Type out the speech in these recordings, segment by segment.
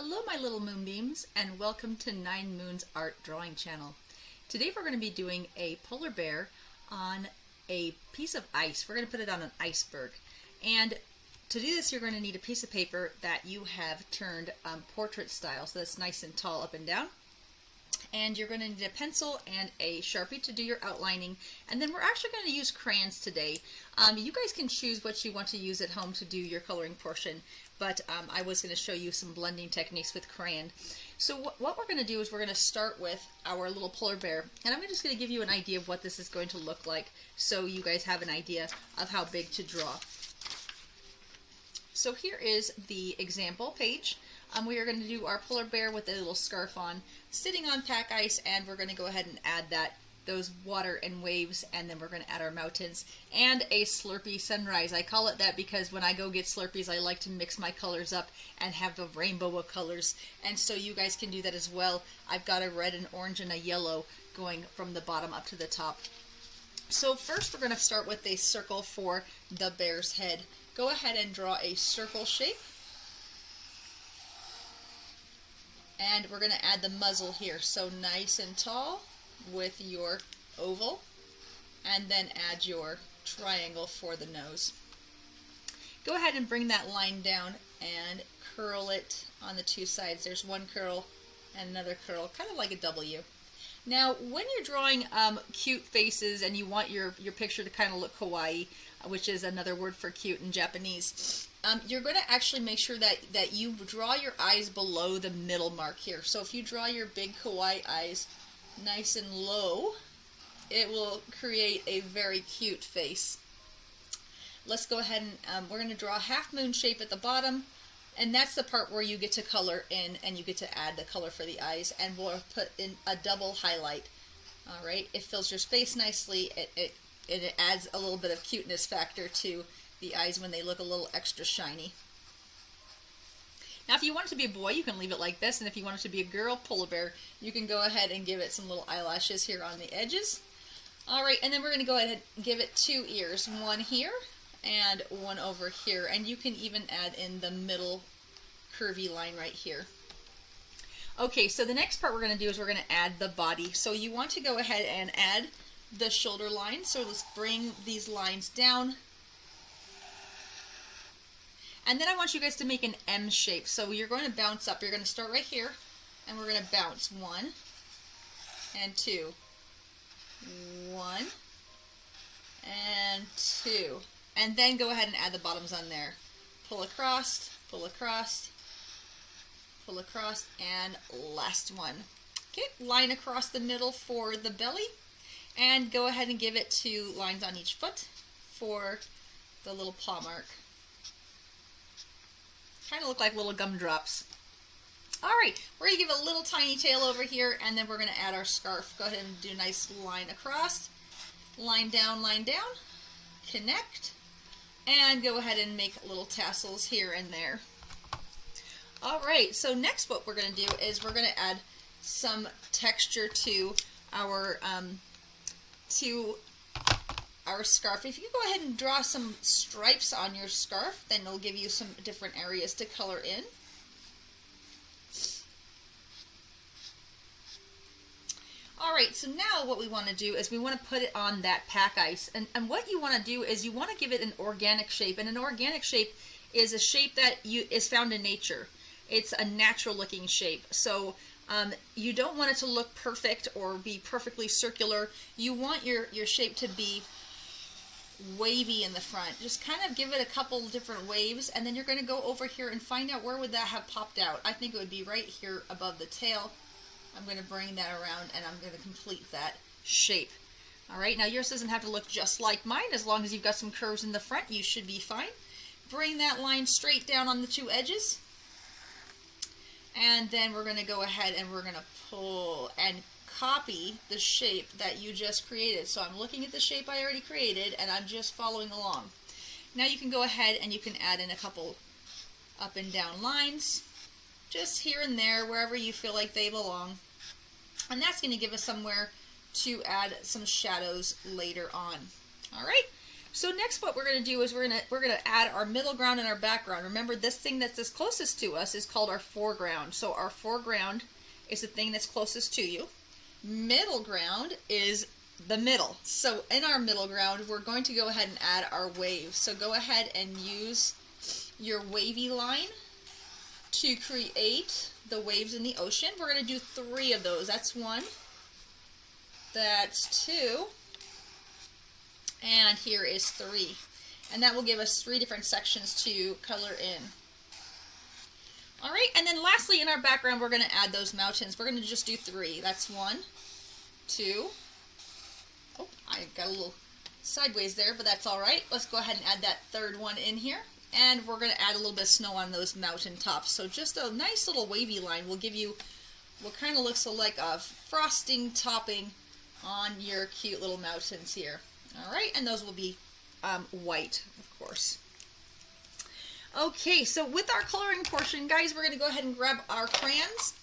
Hello my little moonbeams and welcome to Nine Moons Art Drawing Channel. Today we're going to be doing a polar bear on a piece of ice. We're going to put it on an iceberg, and to do this you're going to need a piece of paper that you have turned portrait style, so that's nice and tall up and down. And you're going to need a pencil and a Sharpie to do your outlining, and then we're actually going to use crayons today. You guys can choose what you want to use at home to do your coloring portion, but I was going to show you some blending techniques with crayon. So what we're going to do is we're going to start with our little polar bear, and I'm just going to give you an idea of what this is going to look like so you guys have an idea of how big to draw. So here is the example page. We are going to do our polar bear with a little scarf on, sitting on pack ice, and we're going to go ahead and add those water and waves, and then we're going to add our mountains and a Slurpee sunrise. I call it that because when I go get Slurpees, I like to mix my colors up and have a rainbow of colors, and so you guys can do that as well. I've got a red and orange and a yellow going from the bottom up to the top. So first we're going to start with a circle for the bear's head. Go ahead and draw a circle shape. And we're going to add the muzzle here, so nice and tall with your oval, and then add your triangle for the nose. Go ahead and bring that line down and curl it on the two sides. There's one curl and another curl, kind of like a W. Now, when you're drawing cute faces and you want your picture to kind of look kawaii, which is another word for cute in Japanese, you're going to actually make sure that you draw your eyes below the middle mark here. So if you draw your big kawaii eyes nice and low, it will create a very cute face. Let's go ahead and we're going to draw a half moon shape at the bottom, and that's the part where you get to color in and you get to add the color for the eyes, and we'll put in a double highlight. All right, it fills your space nicely. It adds a little bit of cuteness factor to the eyes when they look a little extra shiny. Now if you want it to be a boy, you can leave it like this, and if you want it to be a girl polar bear, you can go ahead and give it some little eyelashes here on the edges. Alright, and then we're going to go ahead and give it two ears, one here and one over here, and you can even add in the middle curvy line right here. Okay, so the next part we're going to do is we're going to add the body. So you want to go ahead and add the shoulder line, so let's bring these lines down. And then I want you guys to make an M shape. So you're going to bounce up. You're going to start right here, and we're going to bounce 1 and 2. 1 and 2. And then go ahead and add the bottoms on there. Pull across, pull across, pull across, and last one. Okay, line across the middle for the belly, and go ahead and give it 2 lines on each foot for the little paw mark. Kind of look like little gumdrops. Alright, we're going to give it a little tiny tail over here, and then we're going to add our scarf. Go ahead and do a nice line across, line down, connect, and go ahead and make little tassels here and there. Alright, so next what we're going to do is we're going to add some texture to our scarf. If you go ahead and draw some stripes on your scarf, then it'll give you some different areas to color in. Alright, so now what we want to do is we want to put it on that pack ice. And what you want to do is you want to give it an organic shape. And an organic shape is a shape that is found in nature. It's a natural looking shape. So you don't want it to look perfect or be perfectly circular. You want your shape to be wavy in the front. Just kind of give it a couple different waves, and then you're going to go over here and find out where would that have popped out. I think it would be right here above the tail. I'm going to bring that around, and I'm going to complete that shape. Alright, now yours doesn't have to look just like mine. As long as you've got some curves in the front, you should be fine. Bring that line straight down on the 2 edges, and then we're going to go ahead and we're going to pull and copy the shape that you just created. So I'm looking at the shape I already created, and I'm just following along. Now you can go ahead and you can add in a couple up and down lines, just here and there, wherever you feel like they belong. And that's going to give us somewhere to add some shadows later on. Alright, So next what we're going to do is we're going to add our middle ground and our background. Remember, this thing that's closest to us is called our foreground. So our foreground is the thing that's closest to you. Middle ground is the middle. So in our middle ground, we're going to go ahead and add our waves. So go ahead and use your wavy line to create the waves in the ocean. We're going to do 3 of those. That's 1, that's 2, and here is 3. And that will give us 3 different sections to color in. Alright, and then lastly in our background we're going to add those mountains. We're going to just do 3. That's 1, 2, oh, I got a little sideways there, but that's alright. Let's go ahead and add that 3rd one in here. And we're going to add a little bit of snow on those mountain tops. So just a nice little wavy line will give you what kind of looks like a frosting topping on your cute little mountains here. Alright, and those will be white, of course. Okay, so with our coloring portion, guys, we're going to go ahead and grab our crayons.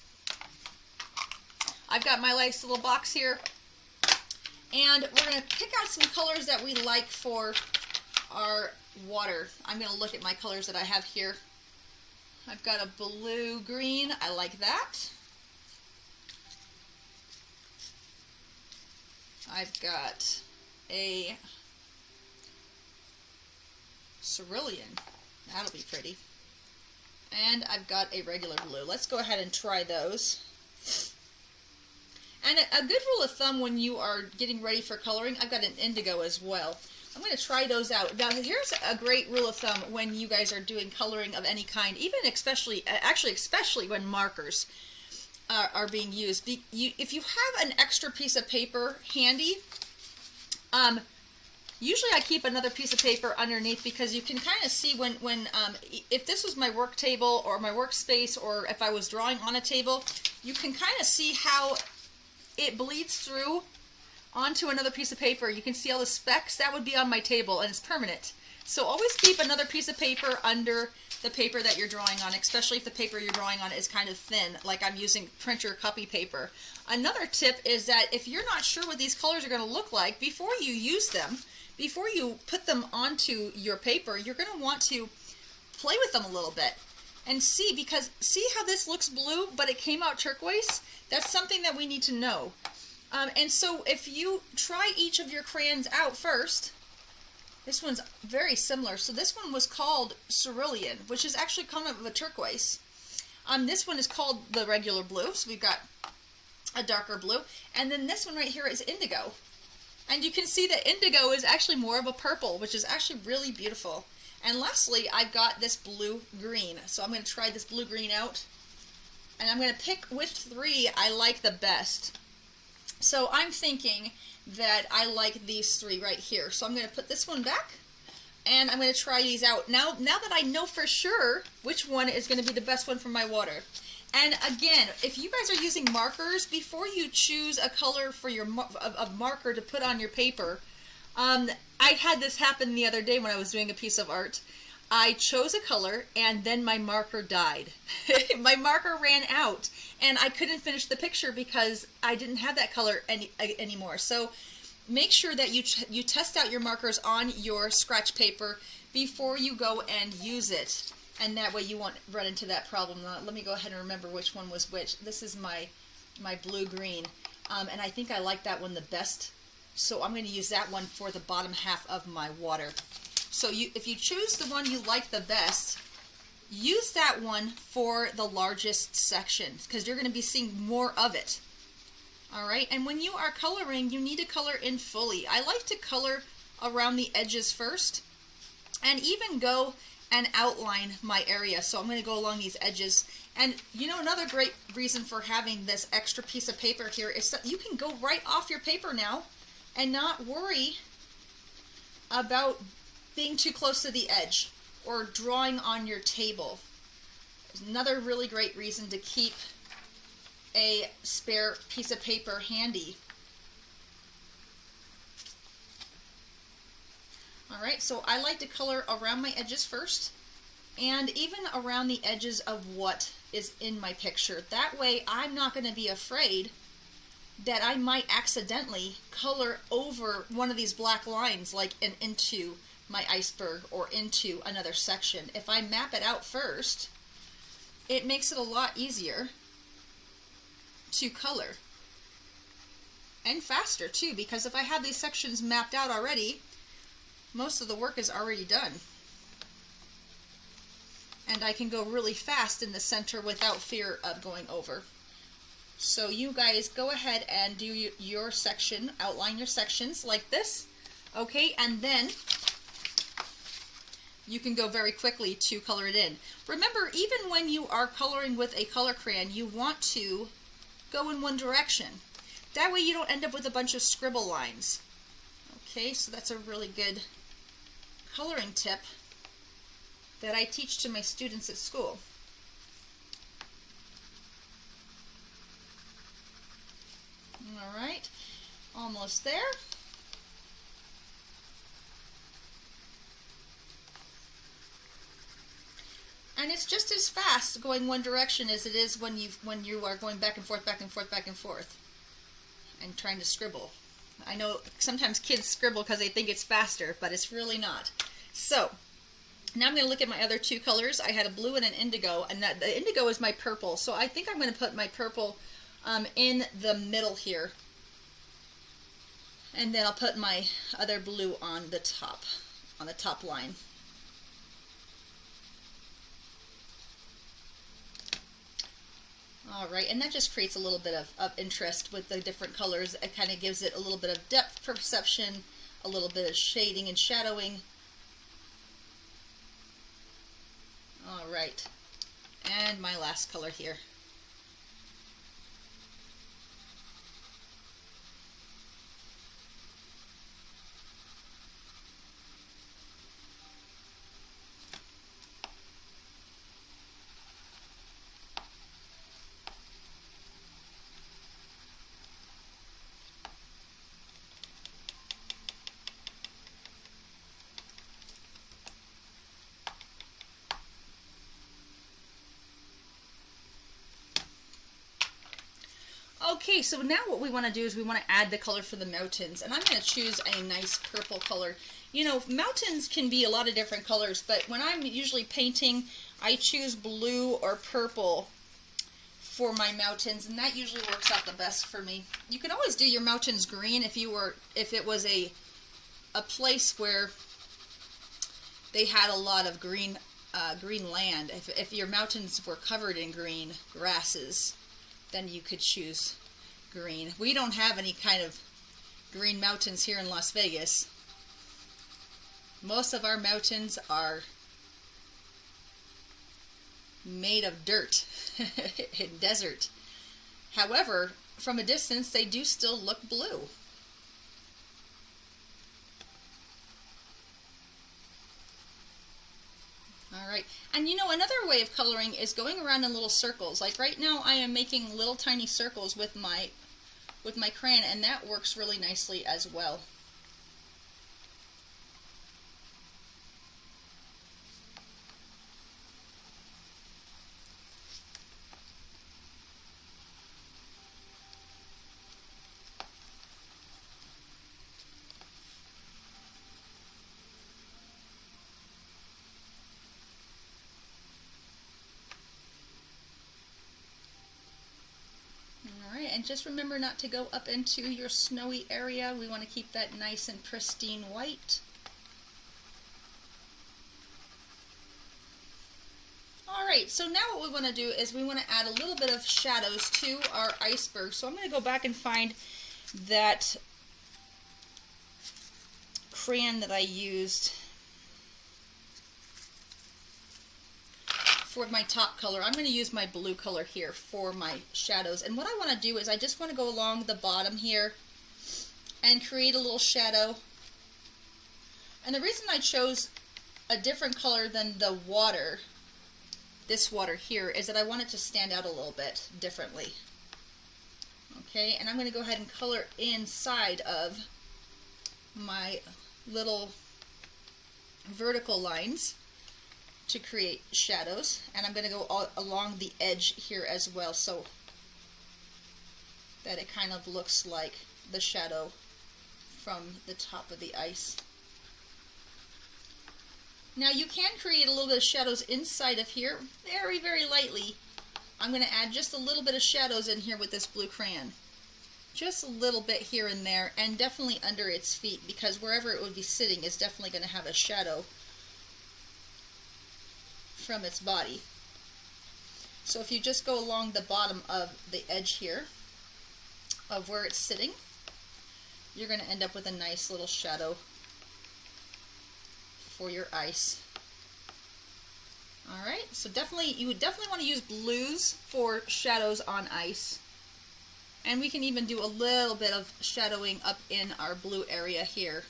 I've got my nice little box here. And we're going to pick out some colors that we like for our water. I'm going to look at my colors that I have here. I've got a blue-green. I like that. I've got a cerulean. That'll be pretty. And I've got a regular blue. Let's go ahead and try those. And a good rule of thumb when you are getting ready for coloring, I've got an indigo as well. I'm going to try those out. Now here's a great rule of thumb when you guys are doing coloring of any kind, even especially when markers are being used. If you have an extra piece of paper handy, usually I keep another piece of paper underneath because you can kind of see when if this was my work table or my workspace, or if I was drawing on a table, you can kind of see how it bleeds through onto another piece of paper. You can see all the specks. That would be on my table, and it's permanent. So always keep another piece of paper under the paper that you're drawing on, especially if the paper you're drawing on is kind of thin, like I'm using printer copy paper. Another tip is that if you're not sure what these colors are going to look like, before you use them, before you put them onto your paper, you're going to want to play with them a little bit and see, because see how this looks blue but it came out turquoise? That's something that we need to know. And so if you try each of your crayons out first, this one's very similar. So this one was called cerulean, which is actually kind of a turquoise. This one is called the regular blue, so we've got a darker blue. And then this one right here is indigo. And you can see that indigo is actually more of a purple, which is actually really beautiful. And lastly, I've got this blue-green. So I'm going to try this blue-green out. And I'm going to pick which 3 I like the best. So I'm thinking that I like these 3 right here. So I'm going to put this one back, and I'm going to try these out. Now that I know for sure which one is going to be the best one for my water. And again, if you guys are using markers, before you choose a color for your marker to put on your paper, I had this happen the other day when I was doing a piece of art. I chose a color and then my marker died. My marker ran out and I couldn't finish the picture because I didn't have that color anymore. So make sure that you test out your markers on your scratch paper before you go and use it. And that way you won't run into that problem. Let me go ahead and remember which one was which. This is my blue-green. And I think I like that one the best. So I'm going to use that one for the bottom half of my water. So if you choose the one you like the best, use that one for the largest section because you're going to be seeing more of it. Alright, and when you are coloring, you need to color in fully. I like to color around the edges first and even go and outline my area. So I'm going to go along these edges. And you know, another great reason for having this extra piece of paper here is that you can go right off your paper now and not worry about being too close to the edge or drawing on your table. There's another really great reason to keep a spare piece of paper handy. Alright, so I like to color around my edges first and even around the edges of what is in my picture. That way I'm not going to be afraid that I might accidentally color over one of these black lines, like into my iceberg or into another section. If I map it out first, it makes it a lot easier to color. And faster too, because if I have these sections mapped out already, most of the work is already done. And I can go really fast in the center without fear of going over. So you guys go ahead and do your section, outline your sections like this, okay? And then you can go very quickly to color it in. Remember, even when you are coloring with a color crayon, you want to go in one direction. That way you don't end up with a bunch of scribble lines. Okay, so that's a really good coloring tip that I teach to my students at school. All right, almost there. And it's just as fast going one direction as it is when you are going back and forth, back and forth, back and forth, and trying to scribble. I know sometimes kids scribble because they think it's faster, but it's really not. So now I'm going to look at my other two colors. I had a blue and an indigo, and the indigo is my purple. So I think I'm going to put my purple in the middle here, and then I'll put my other blue on the top line. All right, and that just creates a little bit of interest with the different colors. It kind of gives it a little bit of depth perception, a little bit of shading and shadowing. All right, and my last color here. Okay, so now what we want to do is we want to add the color for the mountains, and I'm going to choose a nice purple color. You know, mountains can be a lot of different colors, but when I'm usually painting, I choose blue or purple for my mountains, and that usually works out the best for me. You can always do your mountains green if it was a place where they had a lot of green land. If your mountains were covered in green grasses, then you could choose green. We don't have any kind of green mountains here in Las Vegas. Most of our mountains are made of dirt and desert. However, from a distance, they do still look blue. Alright, and you know, another way of coloring is going around in little circles. Like right now I am making little tiny circles with my crayon, and that works really nicely as well. And just remember not to go up into your snowy area. We want to keep that nice and pristine white. Alright, so now what we want to do is we want to add a little bit of shadows to our iceberg. So I'm going to go back and find that crayon that I used for my top color. I'm going to use my blue color here for my shadows. And what I want to do is I just want to go along the bottom here and create a little shadow. And the reason I chose a different color than the water, this water here, is that I want it to stand out a little bit differently. Okay, and I'm going to go ahead and color inside of my little vertical lines to create shadows, and I'm going to go all along the edge here as well, so that it kind of looks like the shadow from the top of the ice. Now you can create a little bit of shadows inside of here, very, very lightly. I'm going to add just a little bit of shadows in here with this blue crayon. Just a little bit here and there, and definitely under its feet, because wherever it would be sitting is definitely going to have a shadow from its body. So if you just go along the bottom of the edge here of where it's sitting, you're going to end up with a nice little shadow for your ice. Alright, so definitely, you would definitely want to use blues for shadows on ice. And we can even do a little bit of shadowing up in our blue area here.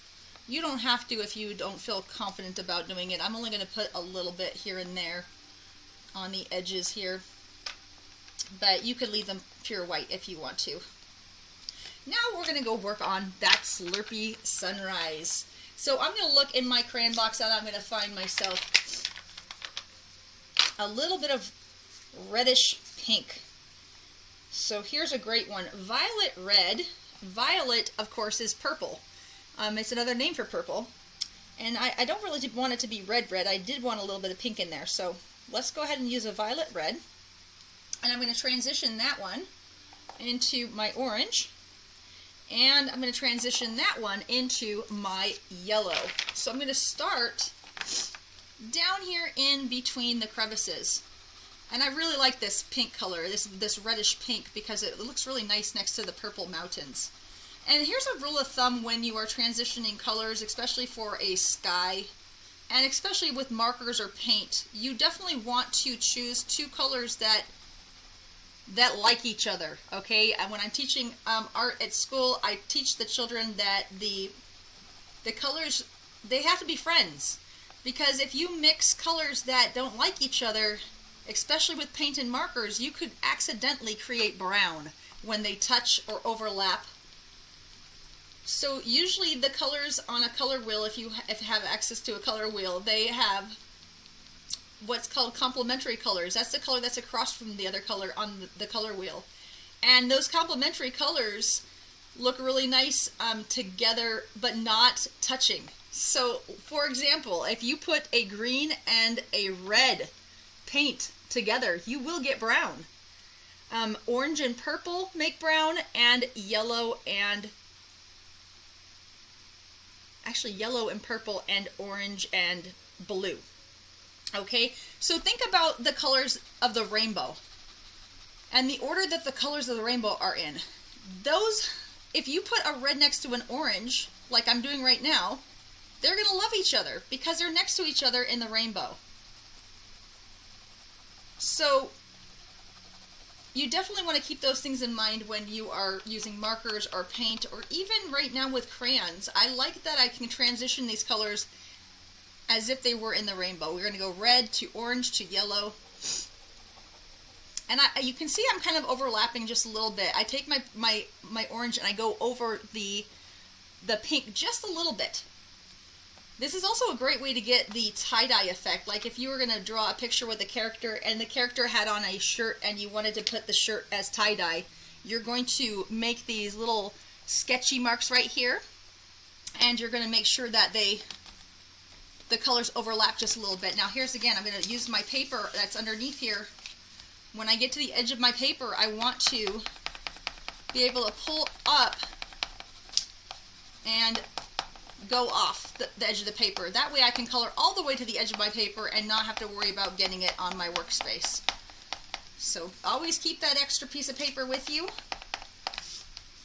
You don't have to if you don't feel confident about doing it. I'm only going to put a little bit here and there on the edges here. But you could leave them pure white if you want to. Now we're going to go work on that Slurpee sunrise. So I'm going to look in my crayon box and I'm going to find myself a little bit of reddish pink. So here's a great one. Violet red. Violet, of course, is purple. It's another name for purple. And I don't really want it to be red. I did want a little bit of pink in there. So let's go ahead and use a violet red. And I'm going to transition that one into my orange. And I'm going to transition that one into my yellow. So I'm going to start down here in between the crevices. And I really like this pink color, this reddish pink, because it looks really nice next to the purple mountains. And here's a rule of thumb when you are transitioning colors, especially for a sky, and especially with markers or paint. You definitely want to choose two colors that like each other, okay? And when I'm teaching art at school, I teach the children that the colors, they have to be friends. Because if you mix colors that don't like each other, especially with paint and markers, you could accidentally create brown when they touch or overlap. So usually the colors on a color wheel, if you have access to a color wheel, they have what's called complementary colors. That's the color that's across from the other color on the color wheel. And those complementary colors look really nice together, but not touching. So, for example, if you put a green and a red paint together, you will get brown. Orange and purple make brown, and yellow and purple and orange and blue. Okay, so think about the colors of the rainbow and the order that the colors of the rainbow are in. Those, if you put a red next to an orange, like I'm doing right now, they're going to love each other because they're next to each other in the rainbow. So you definitely want to keep those things in mind when you are using markers or paint, or even right now with crayons. I like that I can transition these colors as if they were in the rainbow. We're going to go red to orange to yellow. And you can see I'm kind of overlapping just a little bit. I take my orange and I go over the pink just a little bit. This is also a great way to get the tie-dye effect. Like if you were going to draw a picture with a character and the character had on a shirt and you wanted to put the shirt as tie-dye, you're going to make these little sketchy marks right here, and you're going to make sure that the colors overlap just a little bit. Now here's again, I'm going to use my paper that's underneath here. When I get to the edge of my paper, I want to be able to pull up and go off the edge of the paper. That way I can color all the way to the edge of my paper and not have to worry about getting it on my workspace. So always keep that extra piece of paper with you.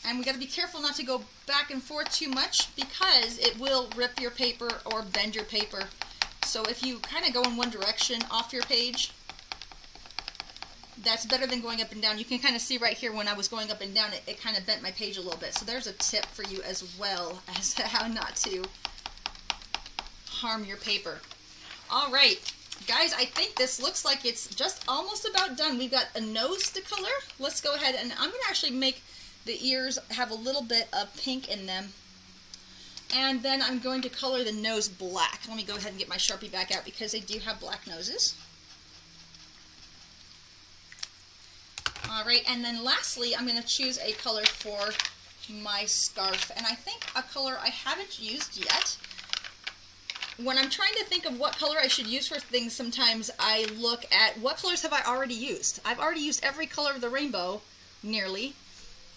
And we got to be careful not to go back and forth too much because it will rip your paper or bend your paper. So if you kind of go in one direction off your page, that's better than going up and down. You can kind of see right here when I was going up and down, it kind of bent my page a little bit. So there's a tip for you as well as to how not to harm your paper. All right, guys, I think this looks like it's just almost about done. We've got a nose to color. Let's go ahead, and I'm going to actually make the ears have a little bit of pink in them. And then I'm going to color the nose black. Let me go ahead and get my Sharpie back out because they do have black noses. All right, and then lastly, I'm going to choose a color for my scarf, and I think a color I haven't used yet. When I'm trying to think of what color I should use for things, sometimes I look at what colors have I already used. I've already used every color of the rainbow, nearly,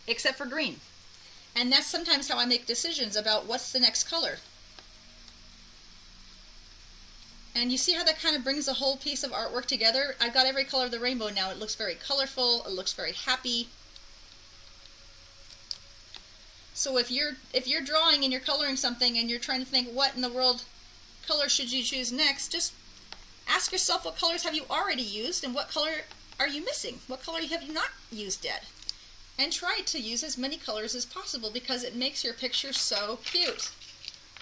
except for green. And that's sometimes how I make decisions about what's the next color. And you see how that kind of brings a whole piece of artwork together? I've got every color of the rainbow now. It looks very colorful, it looks very happy. So if you're drawing and you're coloring something and you're trying to think what in the world color should you choose next, just ask yourself what colors have you already used and what color are you missing? What color have you not used yet? And try to use as many colors as possible because it makes your picture so cute.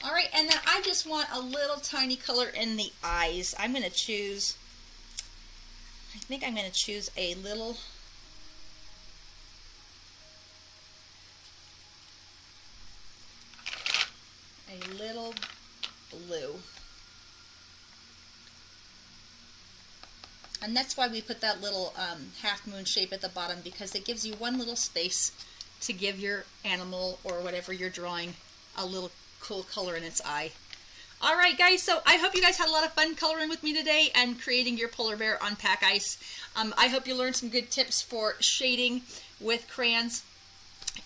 Alright, and then I just want a little tiny color in the eyes. I think I'm going to choose a little blue. And that's why we put that little half moon shape at the bottom, because it gives you one little space to give your animal or whatever you're drawing a little cool color in its eye. Alright guys, so I hope you guys had a lot of fun coloring with me today and creating your polar bear on pack ice. I hope you learned some good tips for shading with crayons,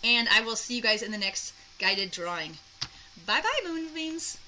and I will see you guys in the next guided drawing. Bye bye, Moonbeams!